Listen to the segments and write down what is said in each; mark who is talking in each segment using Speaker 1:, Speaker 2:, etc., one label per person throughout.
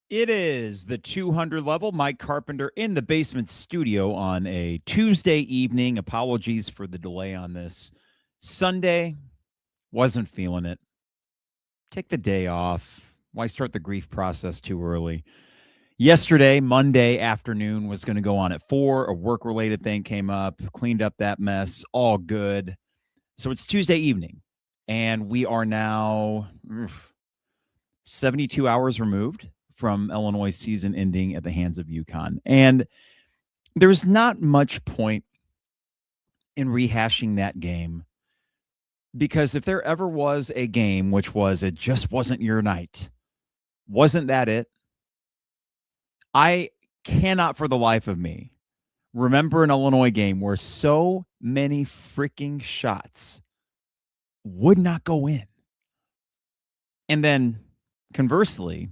Speaker 1: It is the 200 level. Mike Carpenter in the basement studio on a Tuesday evening. Apologies for the delay on this. Sunday, wasn't feeling it. Take the day off. Why start the grief process too early? Yesterday, Monday afternoon, was going to go on at 4. A work related thing came up, cleaned up that mess, all good. So it's Tuesday evening, and we are now 72 hours removed from Illinois' season ending at the hands of UConn. And there's not much point in rehashing that game, because if there ever was a game which was it just wasn't your night, wasn't that it? I cannot for the life of me remember an Illinois game where so many freaking shots would not go in. And then conversely,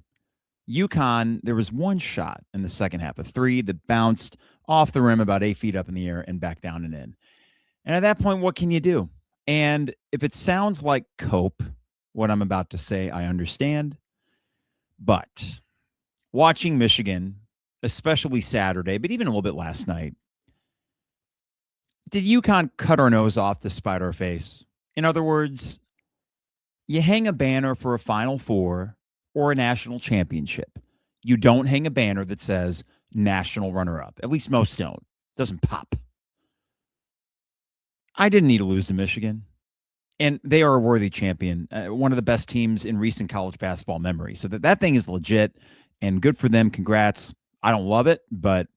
Speaker 1: UConn, there was one shot in the second half, a three that bounced off the rim about 8 feet up in the air and back down and in. And at that point, what can you do? And if it sounds like cope, what I'm about to say, I understand. But watching Michigan, especially Saturday, but even a little bit last night, did UConn cut our nose off to spite our face? In other words, you hang a banner for a Final Four or a national championship. You don't hang a banner that says national runner-up. At least most don't. Doesn't pop. I didn't need to lose to Michigan, and they are a worthy champion, one of the best teams in recent college basketball memory. So that thing is legit, and good for them. Congrats. I don't love it, but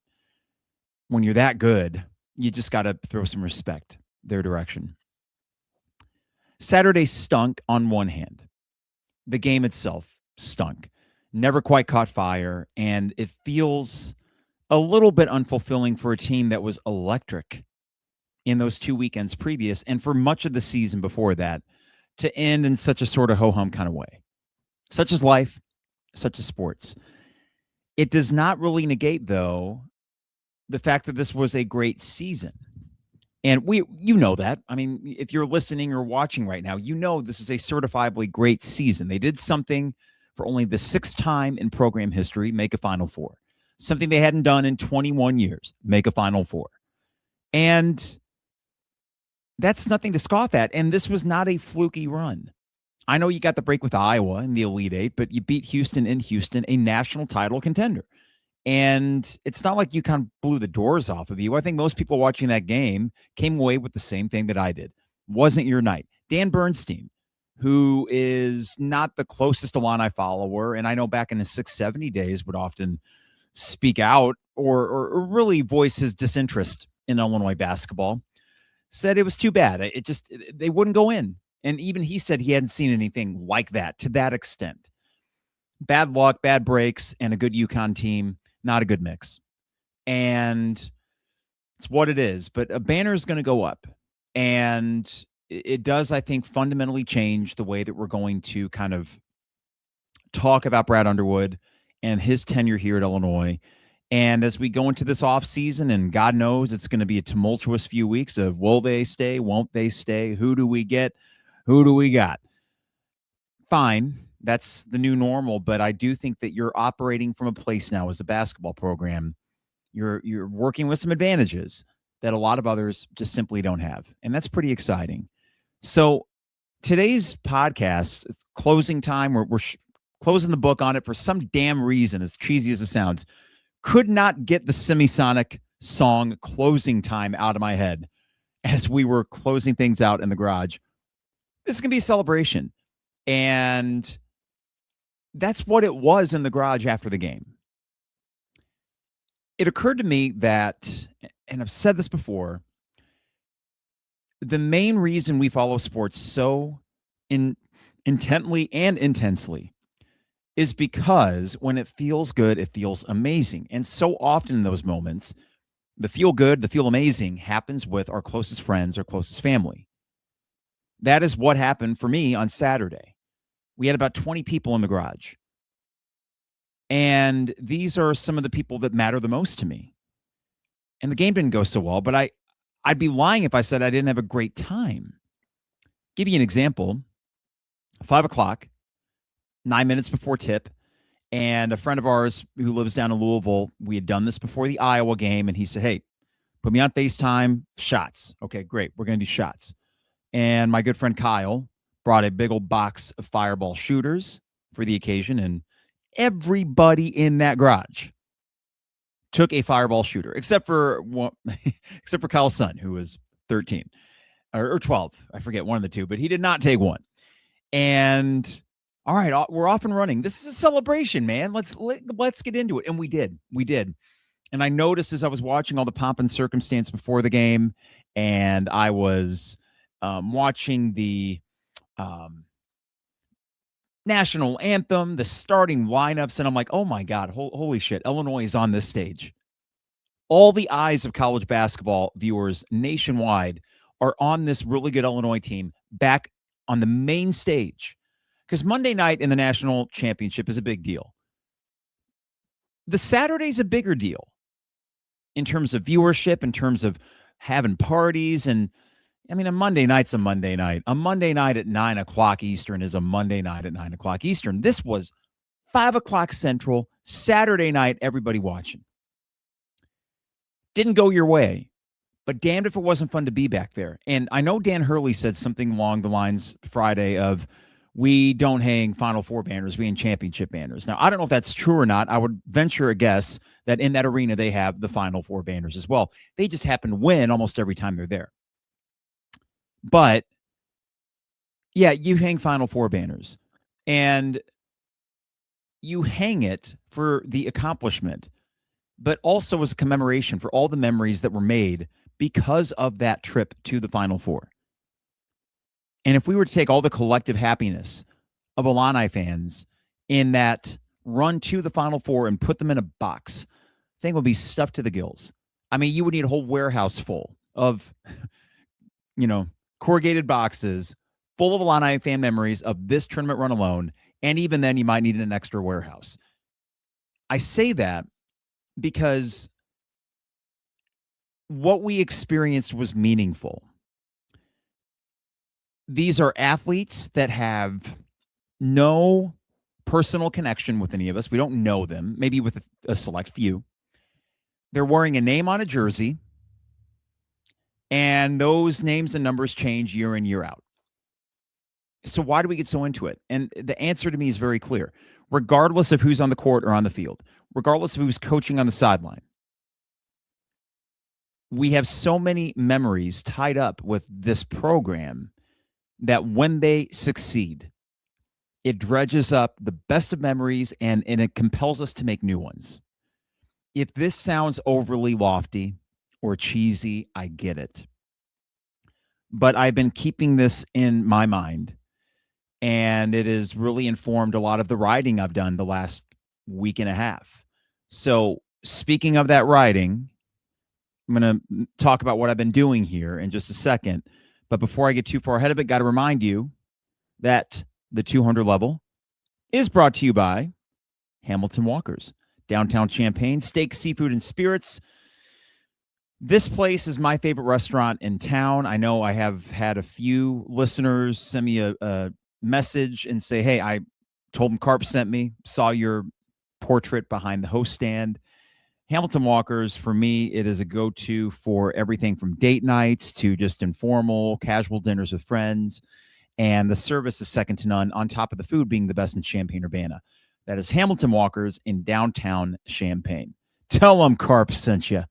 Speaker 1: when you're that good, you just got to throw some respect their direction. Saturday stunk on one hand. The game itself stunk. Never quite caught fire, and it feels a little bit unfulfilling for a team that was electric in those 2 weekends previous and for much of the season before that to end in such a sort of ho-hum kind of way. Such is life, such is sports. It does not really negate, though, the fact that this was a great season. And you know that. I mean, if you're listening or watching right now, you know this is a certifiably great season. They did something for only the 6th time in program history, make a Final Four. Something they hadn't done in 21 years, make a Final Four. And that's nothing to scoff at. And this was not a fluky run. I know you got the break with Iowa in the Elite Eight, but you beat Houston in Houston, a national title contender. And it's not like UConn blew the doors off of you. I think most people watching that game came away with the same thing that I did. Wasn't your night. Dan Bernstein, who is not the closest Illini follower, and I know back in the 670 days would often speak out or really voice his disinterest in Illinois basketball, said it was too bad. They wouldn't go in. And even he said he hadn't seen anything like that to that extent. Bad luck, bad breaks, and a good UConn team. Not a good mix. And it's what it is. But a banner is going to go up. And it does, I think, fundamentally change the way that we're going to kind of talk about Brad Underwood and his tenure here at Illinois. And as we go into this offseason, and God knows it's going to be a tumultuous few weeks of will they stay, won't they stay, who do we get, who do we got? Fine. That's the new normal, but I do think that you're operating from a place now as a basketball program. You're working with some advantages that a lot of others just simply don't have, and that's pretty exciting. So today's podcast, closing time, we're closing the book on it for some damn reason, as cheesy as it sounds. Could not get the Semisonic song Closing Time out of my head as we were closing things out in the garage. This is going to be a celebration, and that's what it was in the garage after the game. It occurred to me that, and I've said this before, the main reason we follow sports so intently and intensely is because when it feels good, it feels amazing. And so often in those moments, the feel good, the feel amazing happens with our closest friends, our closest family. That is what happened for me on Saturday. We had about 20 people in the garage. And these are some of the people that matter the most to me. And the game didn't go so well, but I'd be lying if I said I didn't have a great time. Give you an example. 5 o'clock, 9 minutes before tip, And a friend of ours who lives down in Louisville, we had done this before the Iowa game, and he said, hey, put me on FaceTime, shots. Okay, great. We're going to do shots. And my good friend Kyle brought a big old box of Fireball shooters for the occasion, and everybody in that garage took a Fireball shooter, except for except for Kyle's son, who was 13 or 12. I forget, one of the two, but he did not take one. And all right, we're off and running. This is a celebration, man. Let's get into it. And we did. And I noticed as I was watching all the pomp and circumstance before the game, and I was watching the national anthem, the starting lineups, and I'm like, oh my God, holy shit, Illinois is on this stage. All the eyes of college basketball viewers nationwide are on this really good Illinois team back on the main stage. Because Monday night in the national championship is a big deal. The Saturday's a bigger deal in terms of viewership, in terms of having parties. And I mean, a Monday night's a Monday night. A Monday night at 9 o'clock Eastern is a Monday night at 9 o'clock Eastern. This was 5 o'clock Central, Saturday night, everybody watching. Didn't go your way, but damned if it wasn't fun to be back there. And I know Dan Hurley said something along the lines Friday of, we don't hang Final Four banners, we hang championship banners. Now, I don't know if that's true or not. I would venture a guess that in that arena, they have the Final Four banners as well. They just happen to win almost every time they're there. But, yeah, you hang Final Four banners. And you hang it for the accomplishment, but also as a commemoration for all the memories that were made because of that trip to the Final Four. And if we were to take all the collective happiness of Illini fans in that run to the Final Four and put them in a box, the thing would be stuffed to the gills. I mean, you would need a whole warehouse full of, corrugated boxes full of Illini fan memories of this tournament run alone. And even then, you might need an extra warehouse. I say that because what we experienced was meaningful. These are athletes that have no personal connection with any of us. We don't know them, maybe with a select few. They're wearing a name on a jersey, and those names and numbers change year in, year out. So why do we get so into it? And the answer to me is very clear. Regardless of who's on the court or on the field, regardless of who's coaching on the sideline, we have so many memories tied up with this program that when they succeed, it dredges up the best of memories and it compels us to make new ones. If this sounds overly lofty or cheesy, I get it. But I've been keeping this in my mind, and it has really informed a lot of the writing I've done the last week and a half. So speaking of that writing, I'm going to talk about what I've been doing here in just a second. But before I get too far ahead of it, got to remind you that the 200 level is brought to you by Hamilton Walkers, downtown Champaign, steak, seafood, and spirits. This place is my favorite restaurant in town. I know I have had a few listeners send me a message and say, hey, I told them Carp sent me, saw your portrait behind the host stand. Hamilton Walkers, for me, it is a go-to for everything from date nights to just informal, casual dinners with friends. And the service is second to none, on top of the food being the best in Champaign-Urbana. That is Hamilton Walkers in downtown Champaign. Tell them Carp sent you.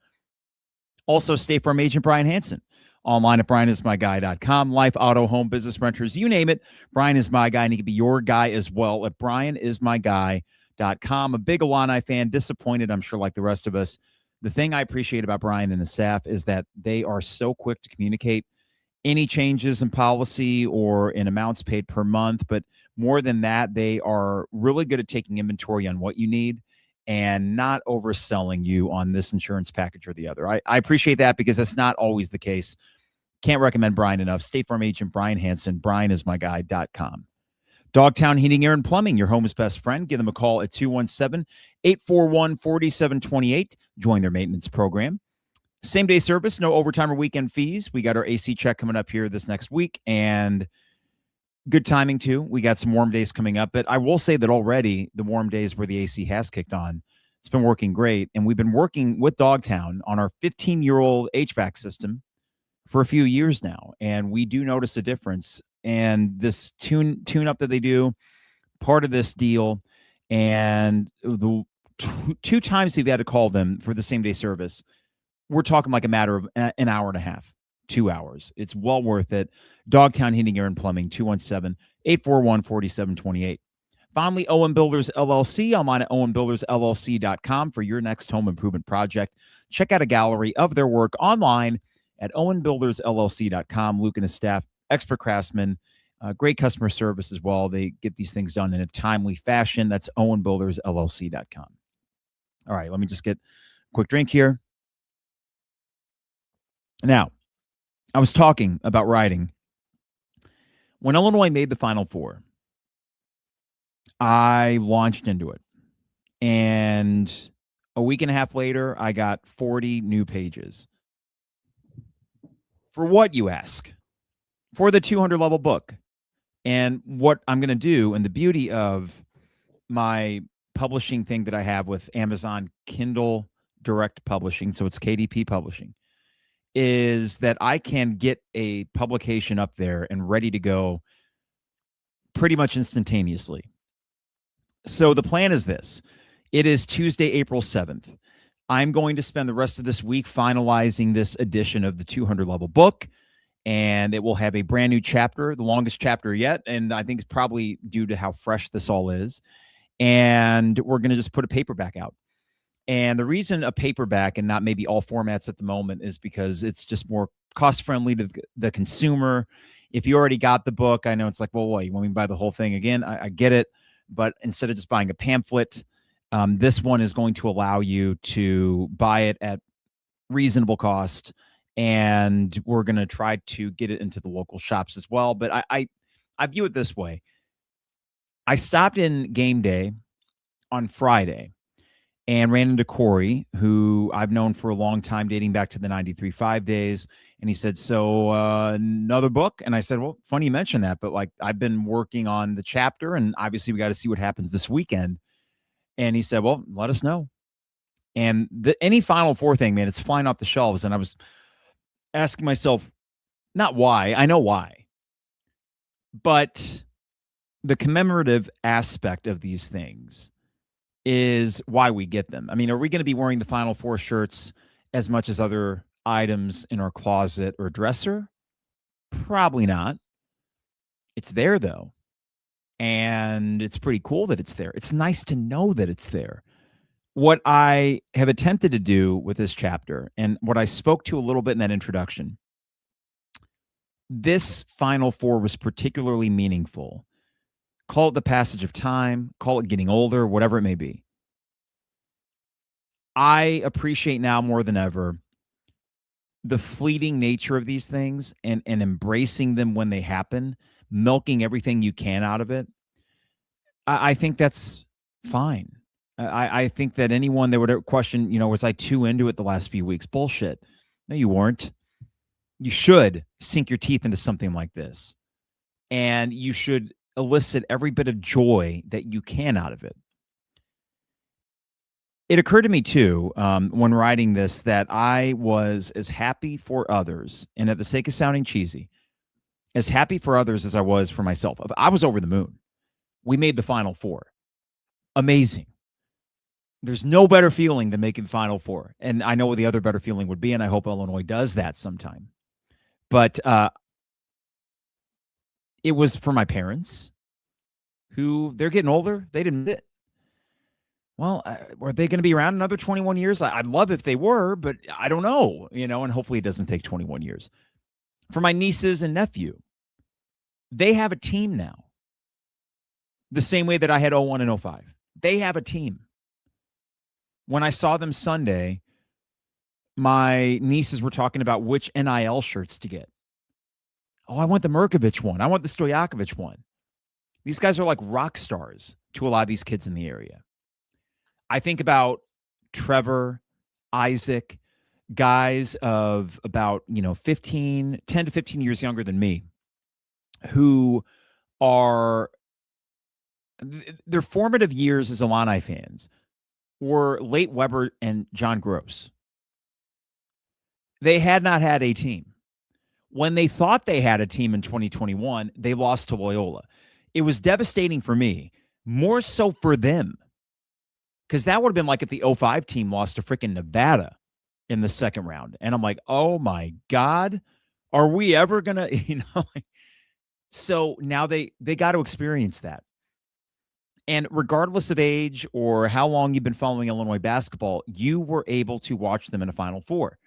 Speaker 1: Also, State Farm agent Brian Hansen. Online at brianismyguy.com. Life, auto, home, business, renters, you name it. Brian is my guy, and he can be your guy as well at brianismyguy.com. A big Illini fan, disappointed, I'm sure, like the rest of us. The thing I appreciate about Brian and his staff is that they are so quick to communicate any changes in policy or in amounts paid per month. But more than that, they are really good at taking inventory on what you need and not overselling you on this insurance package or the other. I appreciate that because that's not always the case. Can't recommend Brian enough. State Farm agent Brian Hansen, brianismyguy.com. Dogtown Heating, Air, and Plumbing, your home's best friend. Give them a call at 217-841-4728. Join their maintenance program. Same-day service, no overtime or weekend fees. We got our AC check coming up here this next week, and Good timing too. We got some warm days coming up, but I will say that already the warm days where the AC has kicked on, it's been working great. And we've been working with Dogtown on our 15-year-old HVAC system for a few years now, and we do notice a difference. And this tune up that they do, part of this deal, and the two times we've had to call them for the same day service, we're talking like a matter of an hour and a half, 2 hours. It's well worth it. Dogtown Heating, Air, and Plumbing, 217-841-4728. Finally, Owen Builders LLC. I'm on at owenbuildersllc.com for your next home improvement project. Check out a gallery of their work online at owenbuildersllc.com. Luke and his staff, expert craftsmen, great customer service as well. They get these things done in a timely fashion. That's owenbuildersllc.com. All right, let me just get a quick drink here. Now, I was talking about writing. When Illinois made the Final Four, I launched into it. And a week and a half later, I got 40 new pages. For what, you ask? For the 200 level book. And what I'm going to do, and the beauty of my publishing thing that I have with Amazon Kindle Direct Publishing, so it's KDP Publishing, is that I can get a publication up there and ready to go pretty much instantaneously. So the plan is this. It is Tuesday, April 7th. I'm going to spend the rest of this week finalizing this edition of the 200 level book, and it will have a brand new chapter, the longest chapter yet, and I think it's probably due to how fresh this all is. And we're going to just put a paperback out. And the reason a paperback and not maybe all formats at the moment is because it's just more cost-friendly to the consumer. If you already got the book, I know it's like, well, what, you want me to buy the whole thing again? I get it. But instead of just buying a pamphlet, this one is going to allow you to buy it at reasonable cost. And we're going to try to get it into the local shops as well. But I view it this way. I stopped in game day on Friday and ran into Corey, who I've known for a long time, dating back to the 93.5 days. And he said, so another book? And I said, well, funny you mentioned that, but like I've been working on the chapter and obviously we got to see what happens this weekend. And he said, well, let us know. And any Final Four thing, man, it's flying off the shelves. And I was asking myself, not why, I know why, but the commemorative aspect of these things is why we get them. I mean, are we going to be wearing the Final Four shirts as much as other items in our closet or dresser? Probably not. It's there, though. And it's pretty cool that it's there. It's nice to know that it's there. What I have attempted to do with this chapter, and what I spoke to a little bit in that introduction, this Final Four was particularly meaningful. Call it the passage of time, call it getting older, whatever it may be. I appreciate now more than ever the fleeting nature of these things and embracing them when they happen, milking everything you can out of it. I think that's fine. I think that anyone that would question, was I too into it the last few weeks? Bullshit. No, you weren't. You should sink your teeth into something like this. And you should elicit every bit of joy that you can out of it. It occurred to me too, when writing this, that I was as happy for others, and at the sake of sounding cheesy, as happy for others as I was for myself. I was over the moon. We made the Final Four. Amazing. There's no better feeling than making the Final Four. And I know what the other better feeling would be, and I hope Illinois does that sometime. But it was for my parents, who they're getting older. They didn't admit it. Well, are they going to be around another 21 years? I'd love if they were, but I don't know, and hopefully it doesn't take 21 years. For my nieces and nephew, they have a team now. The same way that I had 01 and 05. They have a team. When I saw them Sunday, my nieces were talking about which NIL shirts to get. Oh, I want the Merkovich one. I want the Stojakovic one. These guys are like rock stars to a lot of these kids in the area. I think about Trevor, Isaac, guys of about, 10 to 15 years younger than me, who are their formative years as Illini fans were Late Weber and John Gross. They had not had a team. When they thought they had a team in 2021, they lost to Loyola. It was devastating for me, more so for them, because that would have been like if the 05 team lost to freaking Nevada in the second round. And I'm like, oh my God, are we ever going to, so now they got to experience that. And regardless of age or how long you've been following Illinois basketball, you were able to watch them in a Final Four.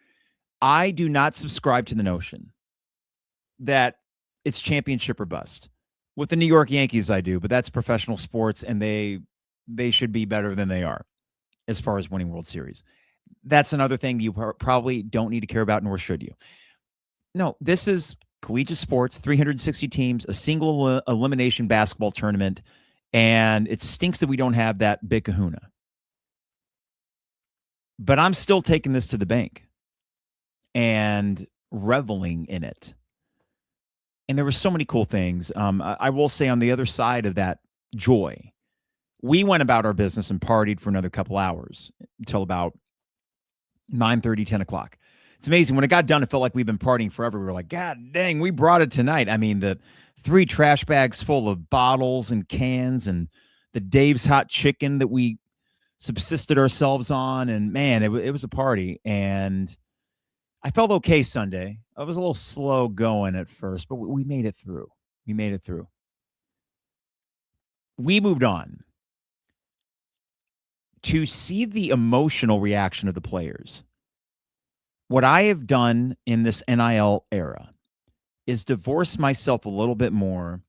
Speaker 1: I do not subscribe to the notion that it's championship or bust. With the New York Yankees, I do, but that's professional sports, and they should be better than they are as far as winning World Series. That's another thing you probably don't need to care about, nor should you. No, this is collegiate sports, 360 teams, a single elimination basketball tournament, and it stinks that we don't have that big kahuna. But I'm still taking this to the bank and reveling in it. And there were so many cool things. I will say on the other side of that joy, we went about our business and partied for another couple hours until about 9:30, 10 o'clock. It's amazing. When it got done, it felt like we've been partying forever. We were like, God dang, we brought it tonight. I mean, the 3 trash bags full of bottles and cans and the Dave's hot chicken that we subsisted ourselves on. And man, it was a party. And I felt okay Sunday. I was a little slow going at first, but we made it through. We made it through. We moved on to see the emotional reaction of the players. What I have done in this NIL era is divorce myself a little bit more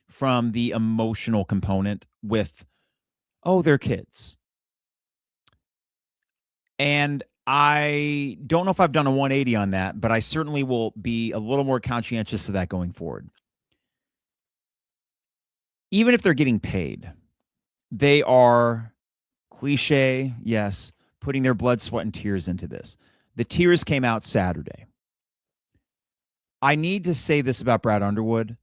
Speaker 1: from the emotional component with, oh, they're kids. And I don't know if I've done a 180 on that, but I certainly will be a little more conscientious of that going forward. Even if they're getting paid, they are, cliche, yes, putting their blood, sweat, and tears into this. The tears came out Saturday. I need to say this about Brad Underwood.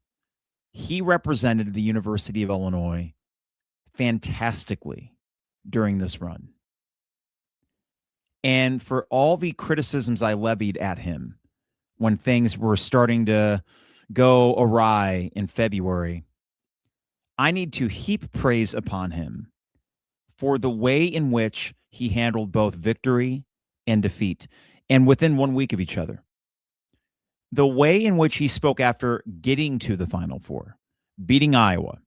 Speaker 1: He represented the University of Illinois fantastically during this run. And for all the criticisms I levied at him when things were starting to go awry in February, I need to heap praise upon him for the way in which he handled both victory and defeat, and within 1 week of each other. The way in which he spoke after getting to the Final Four, beating Iowa,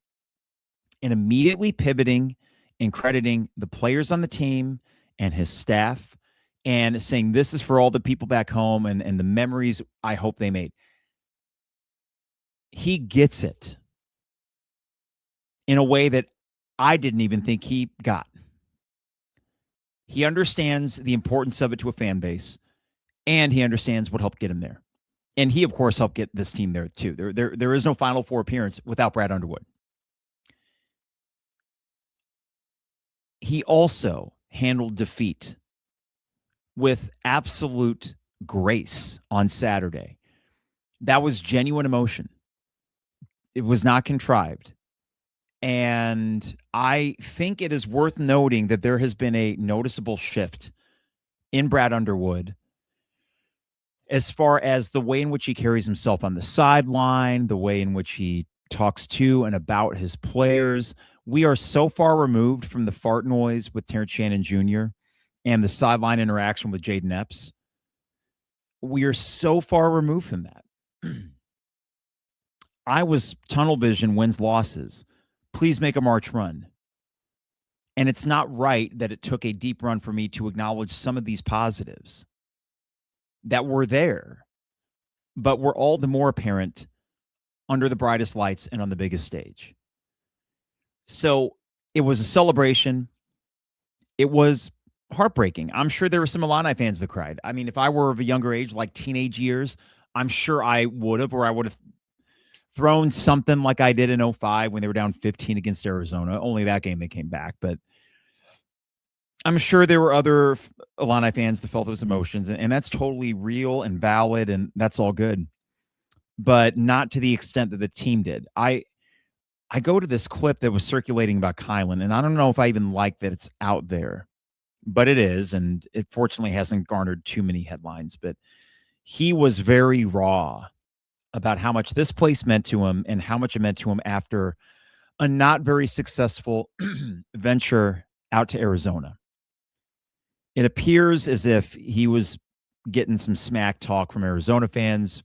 Speaker 1: and immediately pivoting and crediting the players on the team and his staff and saying this is for all the people back home and the memories I hope they made. He gets it in a way that I didn't even think he got. He understands the importance of it to a fan base, and he understands what helped get him there. And he, of course, helped get this team there, too. There is no Final Four appearance without Brad Underwood. He also handled defeat with absolute grace on Saturday. That was genuine emotion. It was not contrived. And I think it is worth noting that there has been a noticeable shift in Brad Underwood as far as the way in which he carries himself on the sideline, the way in which he talks to and about his players. We are so far removed from the fart noise with Terrence Shannon Jr. and the sideline interaction with Jaden Epps. We are so far removed from that. I was tunnel vision wins, losses. Please make a March run. And it's not right that it took a deep run for me to acknowledge some of these positives that were there, but were all the more apparent under the brightest lights and on the biggest stage. So it was a celebration. It was heartbreaking. I'm sure there were some Illini fans that cried. I mean, if I were of a younger age, like teenage years, I'm sure I would have, or I would have thrown something like I did in 05 when they were down 15 against Arizona. Only that game they came back, but I'm sure there were other Illini fans that felt those emotions, and that's totally real and valid, and that's all good, but not to the extent that the team did. I go to this clip that was circulating about Kylan, and I don't know if I even like that it's out there, but it is, and it fortunately hasn't garnered too many headlines. But he was very raw about how much this place meant to him and how much it meant to him after a not very successful venture out to Arizona. It appears as if he was getting some smack talk from Arizona fans.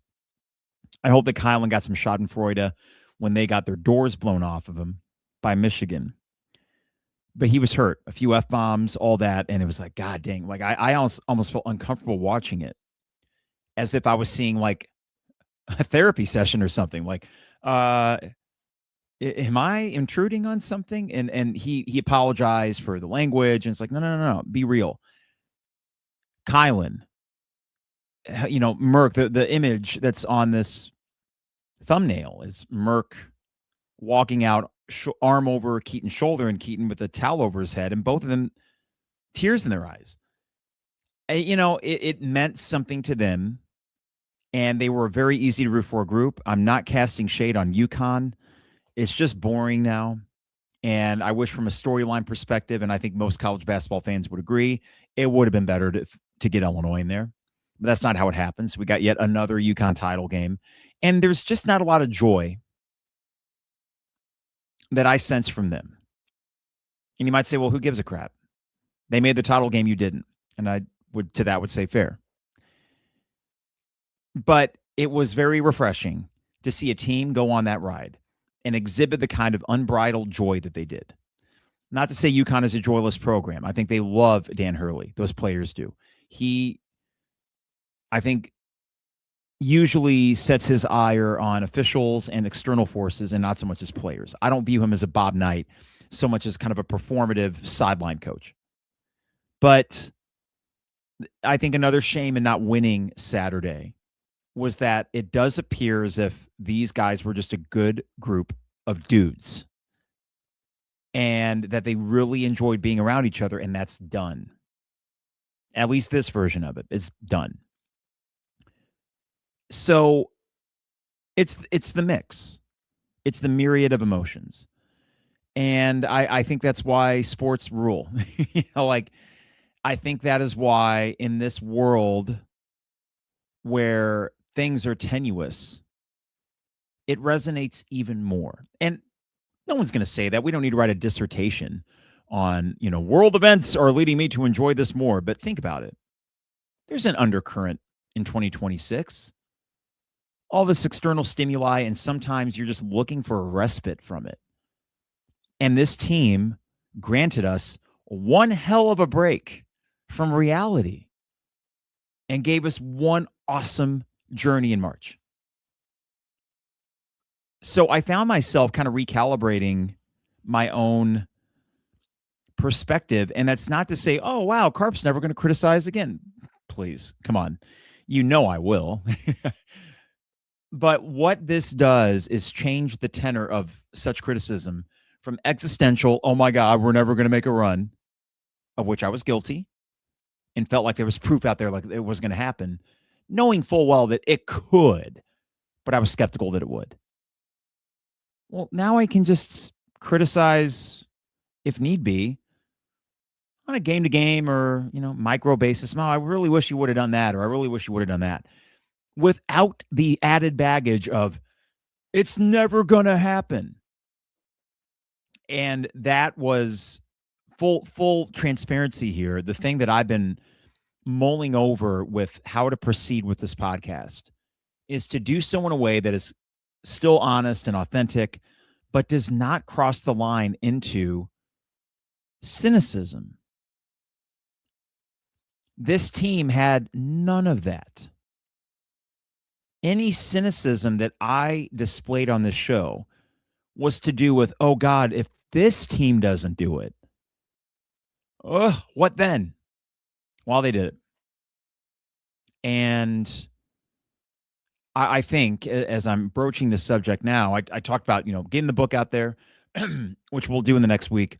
Speaker 1: I hope that Kylan got some schadenfreude when they got their doors blown off of him by Michigan. But he was hurt, a few F-bombs, all that. And it was like, God dang, like I almost felt uncomfortable watching it, as if I was seeing like a therapy session or something. Like, am I intruding on something? And he apologized for the language. And it's like, no, be real. Kylan, Merck, the image that's on this thumbnail is Merck walking out, arm over Keaton's shoulder, and Keaton with a towel over his head, and both of them tears in their eyes. It meant something to them, and they were a very easy to root for group. I'm not casting shade on UConn. It's just boring now. And I wish from a storyline perspective, and I think most college basketball fans would agree, it would have been better to get Illinois in there. But that's not how it happens. We got yet another UConn title game. And there's just not a lot of joy that I sense from them. And you might say, well, who gives a crap? They made the title game, you didn't. And I would say fair. But it was very refreshing to see a team go on that ride and exhibit the kind of unbridled joy that they did. Not to say UConn is a joyless program. I think they love Dan Hurley. Those players do. He, I think, usually sets his ire on officials and external forces and not so much as players. I don't view him as a Bob Knight so much as kind of a performative sideline coach. But I think another shame in not winning Saturday was that it does appear as if these guys were just a good group of dudes and that they really enjoyed being around each other, and that's done. At least this version of it is done. So it's the mix. It's the myriad of emotions. And I think that's why sports rule. I think that is why in this world where things are tenuous, it resonates even more. And no one's going to say that. We don't need to write a dissertation on, world events are leading me to enjoy this more. But think about it. There's an undercurrent in 2026. All this external stimuli, and sometimes you're just looking for a respite from it. And this team granted us one hell of a break from reality and gave us one awesome journey in March. So I found myself kind of recalibrating my own perspective. And that's not to say, oh, wow, Carp's never going to criticize again. Please, come on. I will. But what this does is change the tenor of such criticism from existential, oh my God, we're never going to make a run, of which I was guilty and felt like there was proof out there like it was going to happen, knowing full well that it could, but I was skeptical that it would. Well, now I can just criticize if need be on a game-to-game or, micro basis. I really wish you would have done that, or I really wish you would have done that, without the added baggage of it's never going to happen. And that was full transparency here. The thing that I've been mulling over with how to proceed with this podcast is to do so in a way that is still honest and authentic, but does not cross the line into cynicism. This team had none of that. Any cynicism that I displayed on this show was to do with, oh God, if this team doesn't do it, what then? Well, they did it. And I think as I'm broaching this subject now, I talked about, getting the book out there, which we'll do in the next week.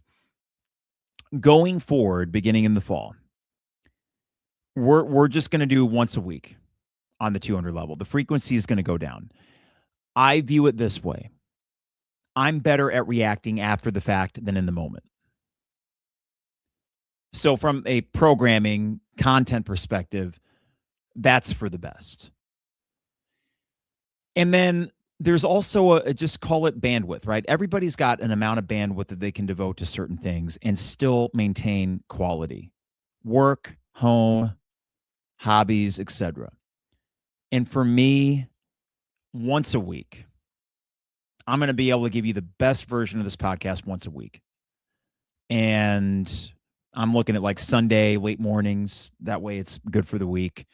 Speaker 1: Going forward, beginning in the fall, we're just going to do once a week on the 200 level. The frequency is going to go down. I view it this way. I'm better at reacting after the fact than in the moment. So from a programming content perspective, that's for the best. And then there's also just call it bandwidth, right? Everybody's got an amount of bandwidth that they can devote to certain things and still maintain quality. Work, home, hobbies, etc. And for me, once a week, I'm going to be able to give you the best version of this podcast once a week. And I'm looking at like Sunday, late mornings. That way it's good for the week.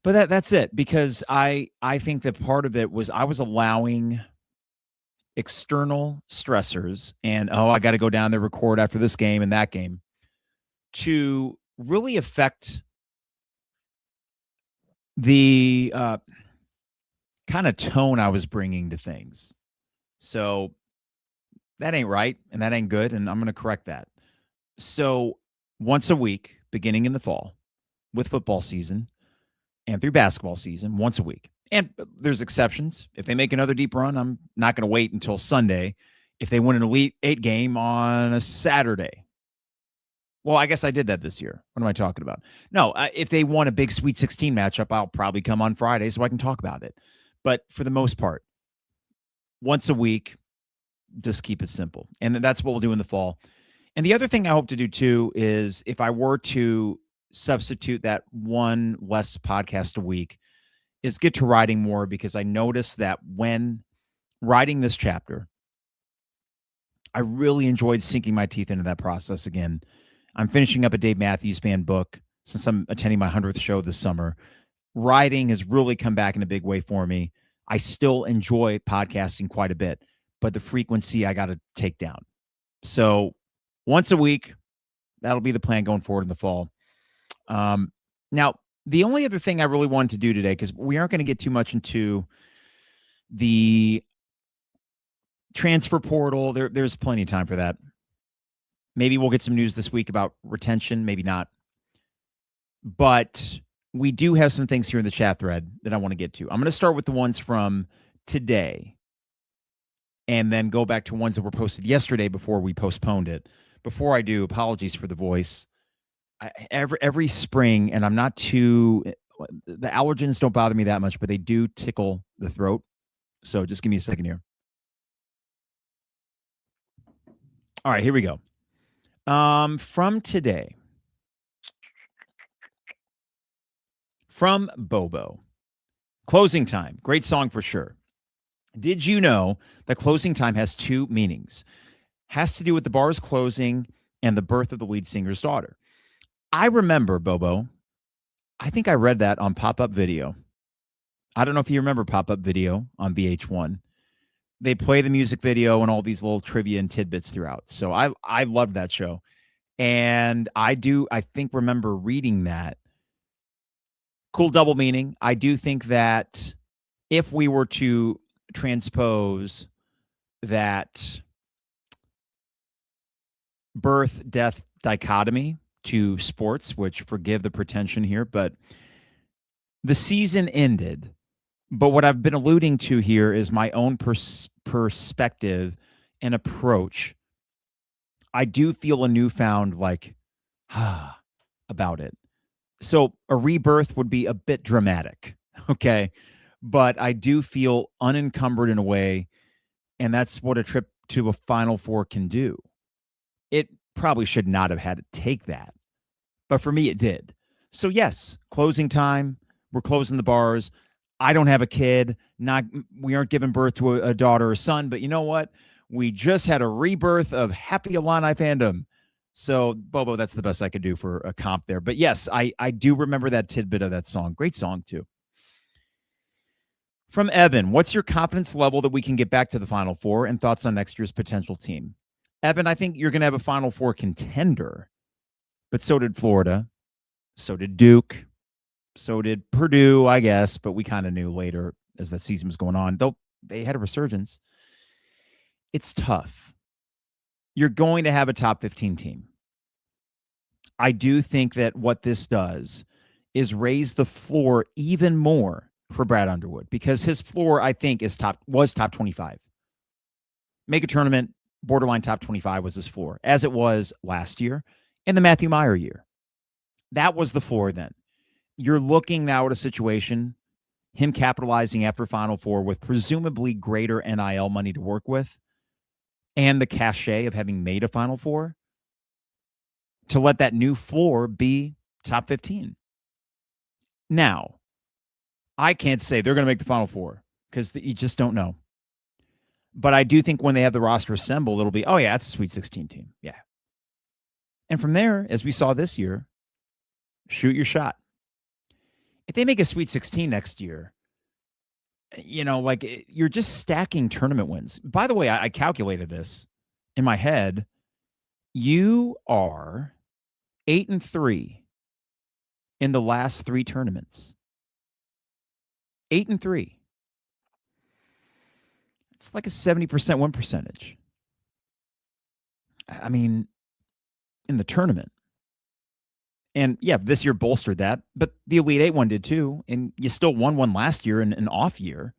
Speaker 1: But that's it, because I think that part of it was I was allowing external stressors and, I got to go down there, record after this game and that game, to really affect the kind of tone I was bringing to things. So that ain't right and that ain't good, and I'm going to correct that. So once a week, beginning in the fall with football season and through basketball season, once a week. And there's exceptions. If they make another deep run, I'm not going to wait until Sunday. If they win an Elite Eight game on a Saturday. Well, I guess I did that this year. What am I talking about? No, if they won a big Sweet 16 matchup, I'll probably come on Friday so I can talk about it. But for the most part, once a week, just keep it simple. And that's what we'll do in the fall. And the other thing I hope to do too is if I were to substitute that one less podcast a week, is get to writing more, because I noticed that when writing this chapter, I really enjoyed sinking my teeth into that process again. I'm finishing up a Dave Matthews Band book since I'm attending my 100th show this summer. Writing has really come back in a big way for me. I still enjoy podcasting quite a bit, but the frequency I got to take down. So once a week, that'll be the plan going forward in the fall. Now, the only other thing I really wanted to do today, because we aren't going to get too much into the transfer portal. There's plenty of time for that. Maybe we'll get some news this week about retention, maybe not. But we do have some things here in the chat thread that I want to get to. I'm going to start with the ones from today and then go back to ones that were posted yesterday before we postponed it. Before I do, apologies for the voice. Every spring, and I'm not too, the allergens don't bother me that much, but they do tickle the throat. So just give me a second here. All right, here we go. From today, from Bobo, Closing Time, great song for sure. Did you know that closing time has two meanings? Has to do with the bar's closing and the birth of the lead singer's daughter. I remember, Bobo, I think I read that on Pop-Up Video. I don't know if you remember Pop-Up Video on VH1. They play the music video and all these little trivia and tidbits throughout. So I loved that show. And I think remember reading that. Cool double meaning. I do think that if we were to transpose that birth-death dichotomy to sports, which, forgive the pretension here, but the season ended. But what I've been alluding to here is my own perspective and approach. I do feel a newfound about it. So a rebirth would be a bit dramatic, okay? But I do feel unencumbered in a way, and that's what a trip to a Final Four can do. It probably should not have had to take that, but for me it did. So yes, closing time, we're closing the bars. I don't have a kid. We aren't giving birth to a daughter or son, but you know what? We just had a rebirth of happy Illini fandom. So, Bobo, that's the best I could do for a comp there. But yes, I do remember that tidbit of that song. Great song, too. From Evan, what's your confidence level that we can get back to the Final Four, and thoughts on next year's potential team? Evan, I think you're going to have a Final Four contender, but so did Florida. So did Duke. So did Purdue, I guess, but we kind of knew later as that season was going on, though they had a resurgence. It's tough. You're going to have a top 15 team. I do think that what this does is raise the floor even more for Brad Underwood, because his floor, I think, was top 25. make a tournament, borderline top 25 was his floor, as it was last year in the Matthew Meyer year. That was the floor then. You're looking now at a situation, him capitalizing after Final Four with presumably greater NIL money to work with and the cachet of having made a Final Four, to let that new floor be top 15. Now, I can't say they're going to make the Final Four because you just don't know. But I do think when they have the roster assembled, it'll be, oh, yeah, it's a Sweet 16 team. Yeah. And from there, as we saw this year, shoot your shot. If they make a Sweet 16 next year, you're just stacking tournament wins. By the way, I calculated this in my head. You are 8-3 in the last 3 tournaments. 8-3. It's like a 70% win percentage. I mean, in the tournament. And yeah, this year bolstered that, but the Elite Eight one did too. And you still won one last year in an off year.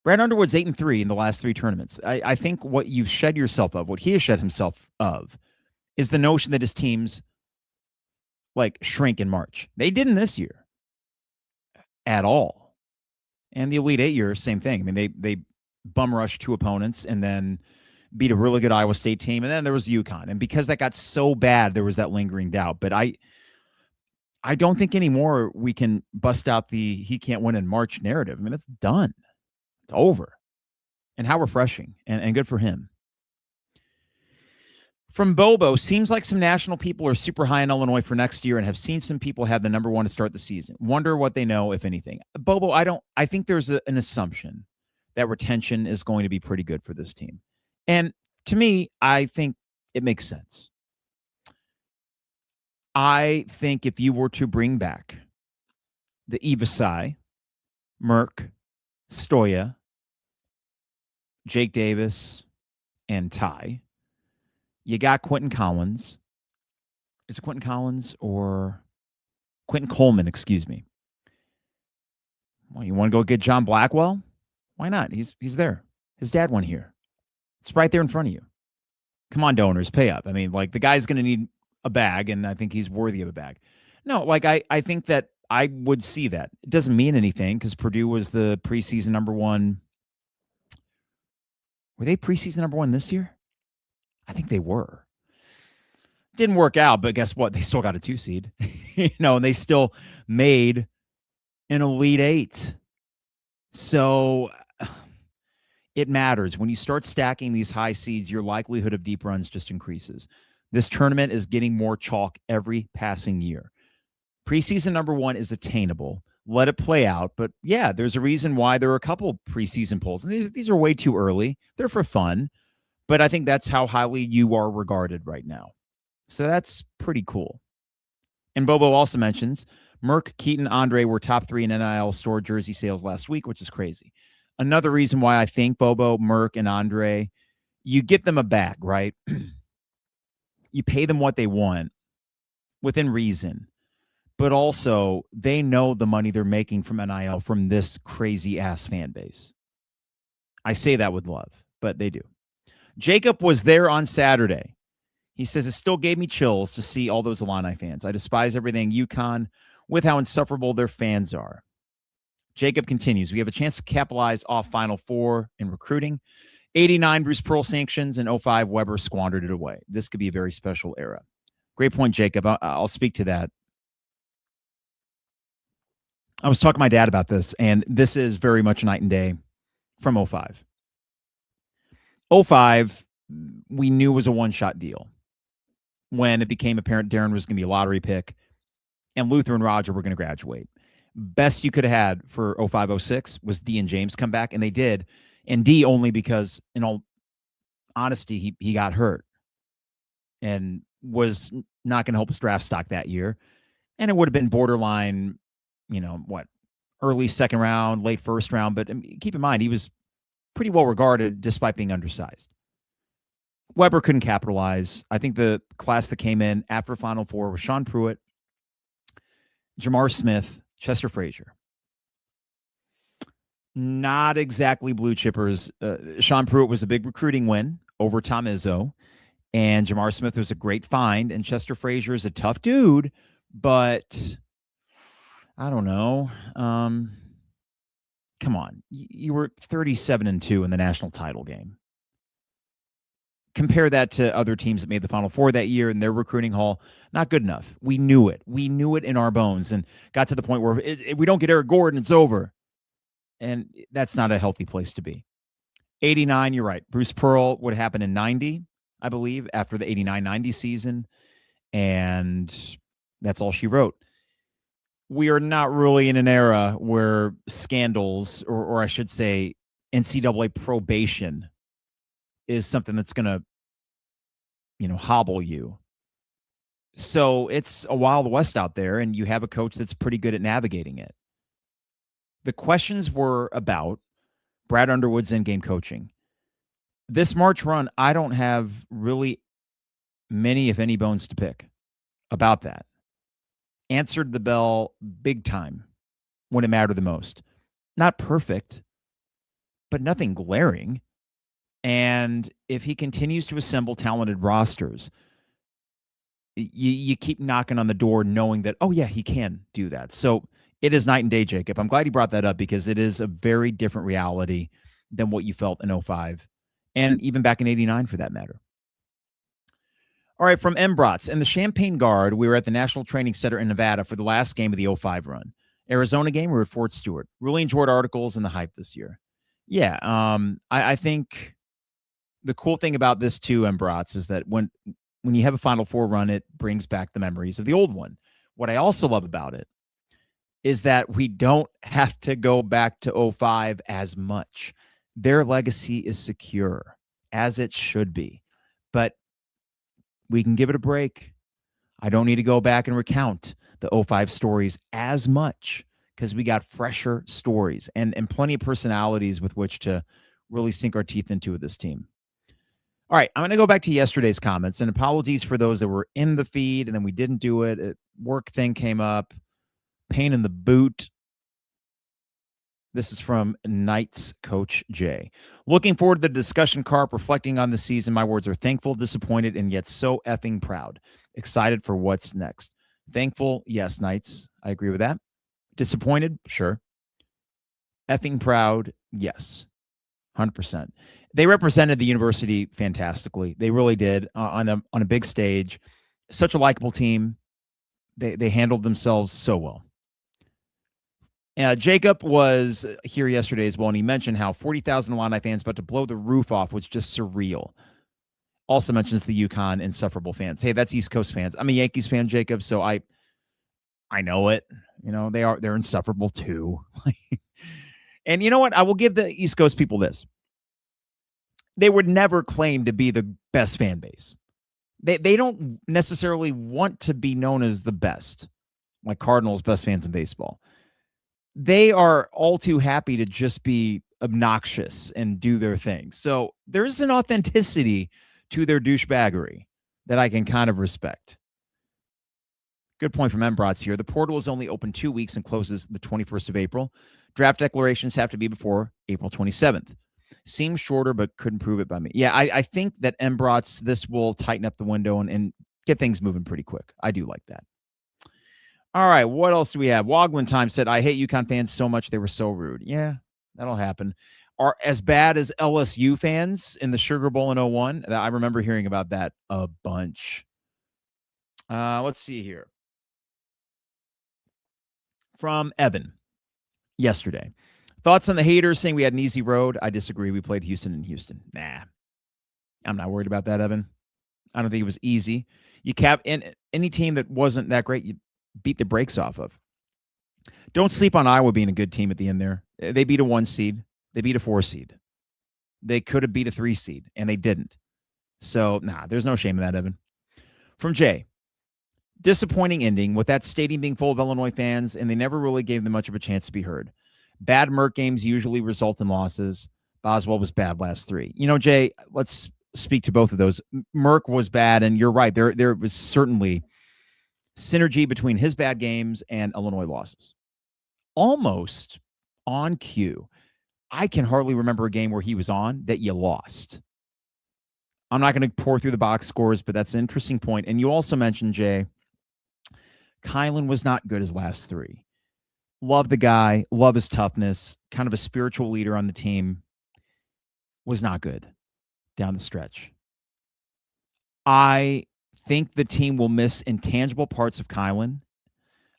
Speaker 1: Brad Underwood's 8-3 in the last 3 tournaments. I think what you've shed yourself of, what he has shed himself of, is the notion that his teams shrink in March. They didn't this year at all. And the Elite Eight year, same thing. I mean, they bum rushed 2 opponents and then beat a really good Iowa State team. And then there was UConn. And because that got so bad, there was that lingering doubt. But I don't think anymore we can bust out the he can't win in March narrative. I mean, it's done. It's over. And how refreshing and good for him. From Bobo, seems like some national people are super high in Illinois for next year and have seen some people have the number 1 to start the season. Wonder what they know, if anything. Bobo, I think there's an assumption that retention is going to be pretty good for this team. And to me, I think it makes sense. I think if you were to bring back the Evasai, Merck, Stoya, Jake Davis, and Ty, you got Quentin Collins. Is it Quentin Collins or Quentin Coleman? Excuse me. Well, you want to go get John Blackwell? Why not? He's there. His dad went here. It's right there in front of you. Come on, donors, pay up. I mean, the guy's going to need a bag, and I think he's worthy of a bag. No, I think that I would see that. It doesn't mean anything because Purdue was the preseason number 1. Were they preseason number 1 this year? I think they were. Didn't work out, but guess what? They still got a 2 seed. And they still made an Elite Eight. So it matters. When you start stacking these high seeds, your likelihood of deep runs just increases. This tournament is getting more chalk every passing year. Preseason number 1 is attainable. Let it play out. But yeah, there's a reason why there are a couple preseason polls. And these are way too early. They're for fun. But I think that's how highly you are regarded right now. So that's pretty cool. And Bobo also mentions Merck, Keaton, Andre were top 3 in NIL store jersey sales last week, which is crazy. Another reason why I think Bobo, Merck, and Andre, you get them a bag, right? You pay them what they want within reason. But also, they know the money they're making from NIL from this crazy-ass fan base. I say that with love, but they do. Jacob was there on Saturday. He says, it still gave me chills to see all those Illini fans. I despise everything UConn with how insufferable their fans are. Jacob continues, we have a chance to capitalize off Final Four in recruiting. 89 Bruce Pearl sanctions and 05 Weber squandered it away. This could be a very special era. Great point, Jacob. I'll speak to that. I was talking to my dad about this, and this is very much night and day from 05. 05, we knew was a one-shot deal when it became apparent Darren was going to be a lottery pick and Luther and Roger were going to graduate. Best you could have had for 05-06 was D and James come back, and they did. And D only because, in all honesty, he got hurt and was not going to help us draft stock that year. And it would have been borderline, early second round, late first round. But keep in mind, he was pretty well regarded despite being undersized. Weber couldn't capitalize. I think the class that came in after Final Four was Sean Pruitt, Jamar Smith, Chester Frazier. Not exactly blue chippers. Sean Pruitt was a big recruiting win over Tom Izzo, and Jamar Smith was a great find, and Chester Frazier is a tough dude, but I don't know. Come on. You were 37-2 in the national title game. Compare that to other teams that made the Final Four that year in their recruiting haul. Not good enough. We knew it. We knew it in our bones, and got to the point where if we don't get Eric Gordon, it's over. And that's not a healthy place to be. 89, you're right. Bruce Pearl would happen in 90, I believe, after the 89-90 season. And that's all she wrote. We are not really in an era where scandals, or I should say NCAA probation, is something that's going to, hobble you. So it's a Wild West out there, and you have a coach that's pretty good at navigating it. The questions were about Brad Underwood's in-game coaching. This March run, I don't have really many, if any, bones to pick about that. Answered the bell big time when it mattered the most. Not perfect, but nothing glaring. And if he continues to assemble talented rosters, you keep knocking on the door knowing that, oh, yeah, he can do that. So it is night and day, Jacob. I'm glad you brought that up because it is a very different reality than what you felt in 05 and even back in 89 for that matter. All right, from Embrats. In the Champaign Guard, we were at the National Training Center in Nevada for the last game of the 05 run. Arizona game, we were at Fort Stewart. Really enjoyed articles and the hype this year. Yeah, I think the cool thing about this too, Embrats, is that when you have a Final Four run, it brings back the memories of the old one. What I also love about it is that we don't have to go back to 05 as much. Their legacy is secure, as it should be. But we can give it a break. I don't need to go back and recount the 05 stories as much because we got fresher stories and plenty of personalities with which to really sink our teeth into with this team. All right, I'm going to go back to yesterday's comments, and apologies for those that were in the feed and then we didn't do it. A work thing came up, pain in the boot. This is from Knights Coach Jay. Looking forward to the discussion, Carp, reflecting on the season. My words are thankful, disappointed, and yet so effing proud. Excited for what's next. Thankful, yes, Knights. I agree with that. Disappointed, sure. Effing proud, yes. 100%. They represented the university fantastically. They really did on a big stage. Such a likable team. They handled themselves so well. Jacob was here yesterday as well, and he mentioned how 40,000 Illini fans about to blow the roof off was just surreal. Also mentions the UConn insufferable fans. Hey, that's East Coast fans. I'm a Yankees fan, Jacob, so I know it. They're insufferable too. And you know what? I will give the East Coast people this. They would never claim to be the best fan base. They don't necessarily want to be known as the best, like Cardinals' best fans in baseball. They are all too happy to just be obnoxious and do their thing. So there's an authenticity to their douchebaggery that I can kind of respect. Good point from Embrats here. The portal is only open 2 weeks and closes the 21st of April. Draft declarations have to be before April 27th. Seems shorter, but couldn't prove it by me. Yeah, I think that Embrats, this will tighten up the window and get things moving pretty quick. I do like that. All right, what else do we have? Wogwin Time said, I hate UConn fans so much. They were so rude. Yeah, that'll happen. Are as bad as LSU fans in the Sugar Bowl in 01. I remember hearing about that a bunch. Let's see here. From Evan yesterday. Thoughts on the haters saying we had an easy road? I disagree. We played Houston in Houston. Nah, I'm not worried about that, Evan. I don't think it was easy. You cap in any team that wasn't that great, you beat the brakes off of. Don't sleep on Iowa being a good team at the end there. They beat a 1 seed. They beat a 4 seed. They could have beat a 3 seed, and they didn't. So, there's no shame in that, Evan. From Jay. Disappointing ending with that stadium being full of Illinois fans, and they never really gave them much of a chance to be heard. Bad Merck games usually result in losses. Boswell was bad last 3. Jay, let's speak to both of those. Merck was bad, and you're right. There was certainly synergy between his bad games and Illinois losses. Almost on cue. I can hardly remember a game where he was on that you lost. I'm not going to pour through the box scores, but that's an interesting point. And you also mentioned, Jay, Kylan was not good his last three. Love the guy, love his toughness, kind of a spiritual leader on the team. Was not good down the stretch. I think the team will miss intangible parts of Kylan.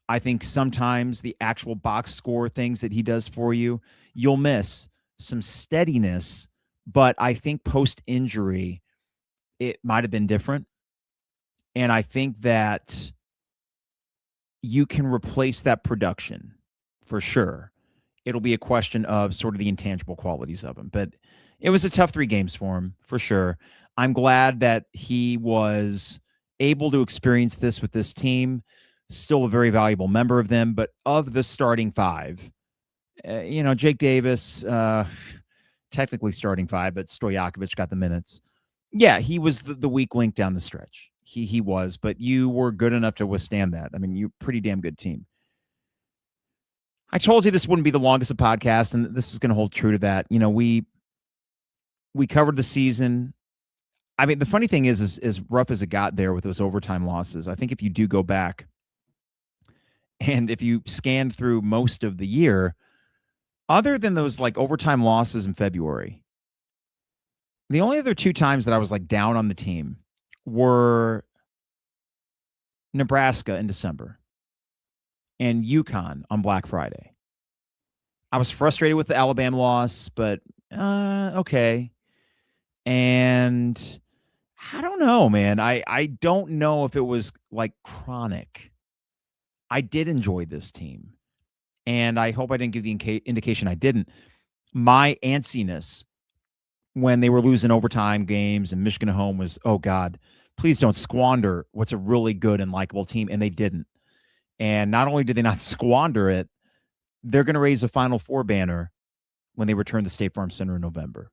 Speaker 1: I think sometimes the actual box score things that he does for you, you'll miss some steadiness, but I think post-injury, it might have been different. And I think that you can replace that production for sure. It'll be a question of sort of the intangible qualities of him. But it was a tough 3 games for him, for sure. I'm glad that he was able to experience this with this team. Still a very valuable member of them. But of the starting 5, Jake Davis, technically starting 5, but Stojakovic got the minutes. Yeah, he was the weak link down the stretch. He was, but you were good enough to withstand that. I mean, you're a pretty damn good team. I told you this wouldn't be the longest of podcasts, and this is going to hold true to that. We covered the season. I mean, the funny thing is as rough as it got there with those overtime losses, I think if you do go back and if you scan through most of the year, other than those like overtime losses in February, the only other 2 times that I was like down on the team were Nebraska in December and UConn on Black Friday. I was frustrated with the Alabama loss, but okay. And I don't know, man. I don't know if it was like chronic. I did enjoy this team. And I hope I didn't give the indication I didn't. My antsiness when they were losing overtime games and Michigan at home was, oh, God, please don't squander what's a really good and likable team. And they didn't. And not only did they not squander it, they're going to raise a Final Four banner when they return to State Farm Center in November.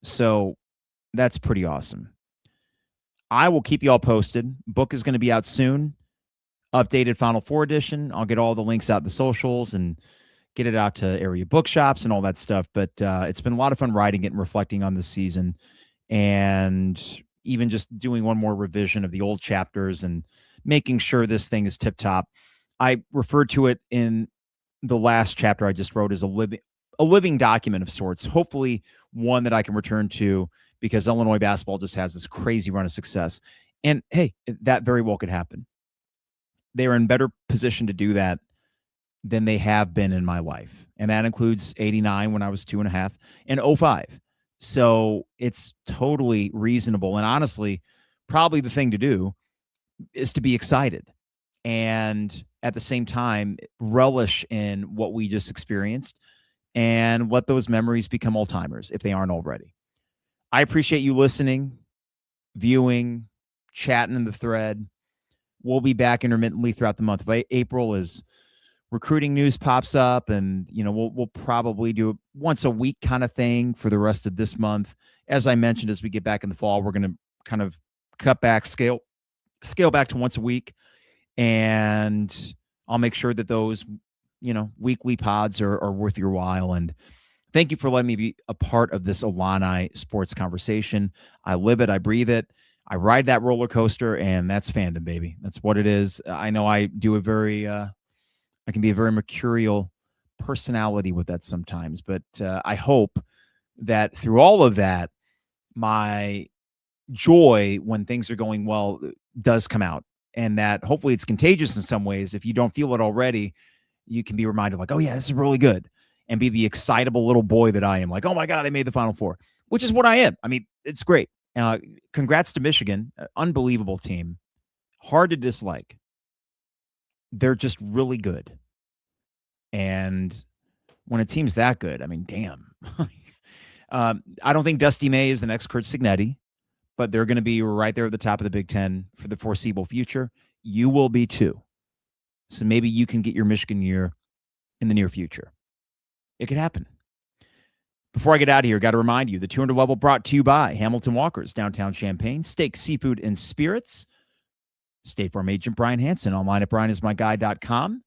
Speaker 1: So that's pretty awesome. I will keep you all posted. Book is going to be out soon. Updated Final Four edition. I'll get all the links out in the socials and get it out to area bookshops and all that stuff. But it's been a lot of fun writing it and reflecting on this season, and even just doing one more revision of the old chapters and making sure this thing is tip top. I referred to it in the last chapter I just wrote as a living document of sorts, hopefully one that I can return to, because Illinois basketball just has this crazy run of success. And hey, that very well could happen. They're in better position to do that than they have been in my life. And that includes 89 when I was 2.5 and 05. So it's totally reasonable. And honestly, probably the thing to do is to be excited and at the same time relish in what we just experienced and let those memories become old-timers if they aren't already. I appreciate you listening, viewing, chatting in the thread. We'll be back intermittently throughout the month of April as recruiting news pops up, and we'll probably do a once a week kind of thing for the rest of this month. As I mentioned, as we get back in the fall, we're going to kind of cut back, scale back to once a week, and I'll make sure that those weekly pods are worth your while. And thank you for letting me be a part of this Illini sports conversation. I live it, I breathe it. I ride that roller coaster, and that's fandom, baby. That's what it is. I know I do I can be a very mercurial personality with that sometimes, but I hope that through all of that, my joy when things are going well does come out, and that hopefully it's contagious in some ways. If you don't feel it already, you can be reminded like, oh yeah, this is really good, and be the excitable little boy that I am. Like, oh my God, I made the Final Four, which is what I am. I mean, it's great. Congrats to Michigan. Unbelievable team. Hard to dislike. They're just really good. And when a team's that good, I mean, damn. I don't think Dusty May is the next Kurt Signetti, but they're going to be right there at the top of the Big Ten for the foreseeable future. You will be too. So maybe you can get your Michigan year in the near future. It could happen. Before I get out of here, got to remind you, the 200 level brought to you by Hamilton Walkers, downtown Champaign, steak, seafood, and spirits. State Farm agent Brian Hansen, online at brianismyguy.com.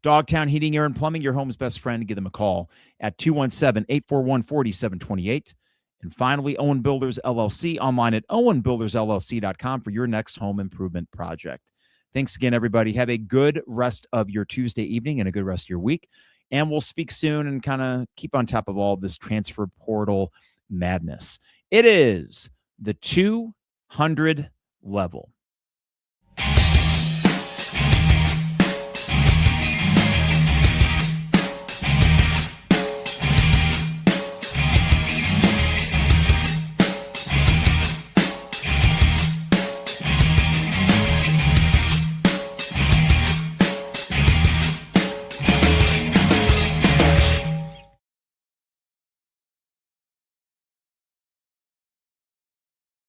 Speaker 1: Dogtown Heating, Air, and Plumbing, your home's best friend. Give them a call at 217-841-4728. And finally, Owen Builders LLC, online at owenbuildersllc.com for your next home improvement project. Thanks again, everybody. Have a good rest of your Tuesday evening and a good rest of your week. And we'll speak soon and kind of keep on top of all of this transfer portal madness. It is the 200 level.